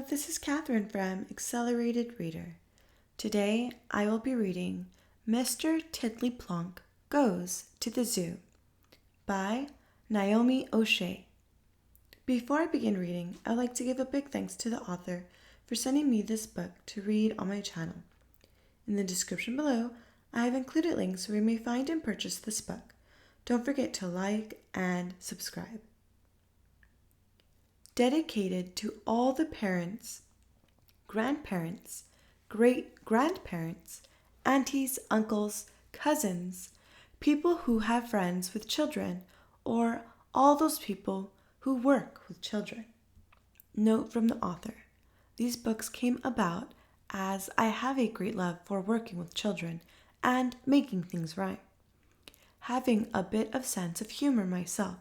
this is Catherine from Accelerated Reader. Today I will be reading Mr. Tiddly Plonk Goes to the Zoo by Naomi O'Shea. Before I begin reading, I'd like to give a big thanks to the author for sending me this book to read on my channel. In the description below, I have included links where you may find and purchase this book. Don't forget to like and subscribe. Dedicated to all the parents, grandparents, great-grandparents, aunties, uncles, cousins, people who have friends with children, or all those people who work with children. Note from the author: these books came about as I have a great love for working with children and making things right. Having a bit of sense of humor myself,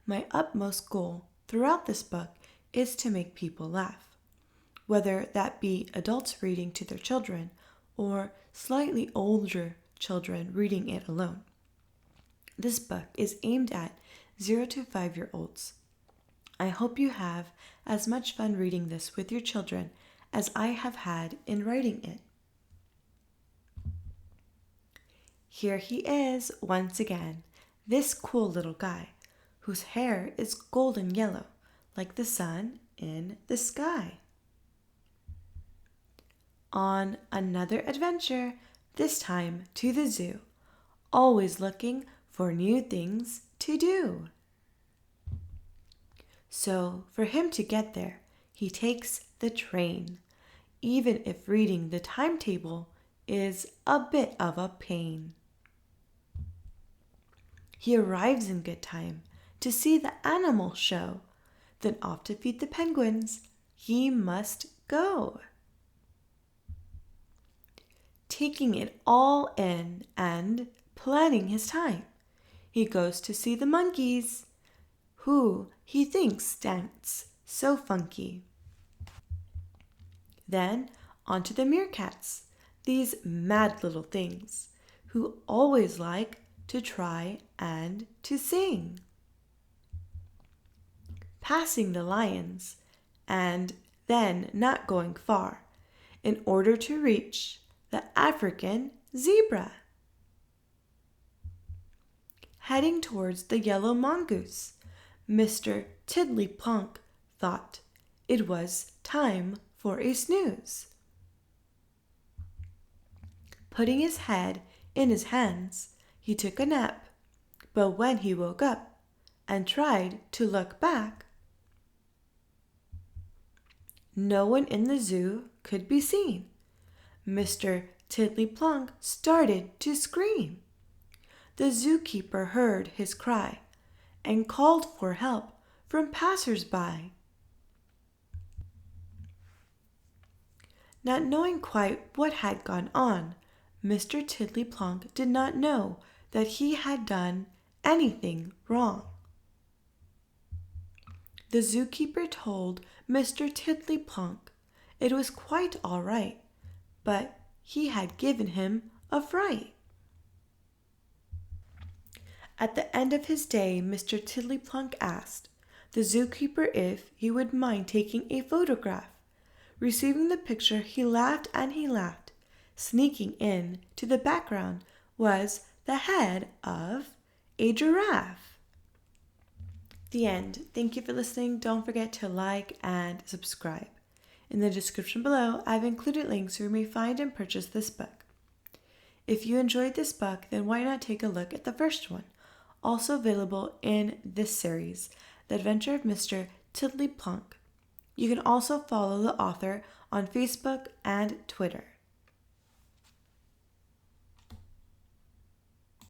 my utmost goal throughout this book is to make people laugh, whether that be adults reading to their children or slightly older children reading it alone. This book is aimed at 0 to 5-year-olds. I hope you have as much fun reading this with your children as I have had in writing it. Here he is once again, this cool little guy, whose hair is golden yellow, like the sun in the sky. On another adventure, this time to the zoo, always looking for new things to do. So for him to get there, he takes the train, even if reading the timetable is a bit of a pain. He arrives in good time to see the animal show. Then off to feed the penguins he must go. Taking it all in and planning his time, he goes to see the monkeys, who he thinks dance so funky. Then on to the meerkats, these mad little things, who always like to try and to sing. Passing the lions, and then not going far, in order to reach the African zebra. Heading towards the yellow mongoose, Mr. Tiddly Plonk thought it was time for a snooze. Putting his head in his hands, he took a nap, but when he woke up and tried to look back, no one in the zoo could be seen. Mr. Tiddly Plonk started to scream. The zookeeper heard his cry and called for help from passers-by. Not knowing quite what had gone on, Mr. Tiddly Plonk did not know that he had done anything wrong. The zookeeper told Mr. Tiddly Plonk it was quite all right, but he had given him a fright. At the end of his day, Mr. Tiddly Plonk asked the zookeeper if he would mind taking a photograph. Receiving the picture, he laughed and he laughed. Sneaking in to the background was the head of a giraffe. The end. Thank you for listening. Don't forget to like and subscribe. In the description below, I've included links where you may find and purchase this book. If you enjoyed this book, then why not take a look at the first one, also available in this series, The Adventure of Mr. Tiddly Plonk. You can also follow the author on Facebook and Twitter.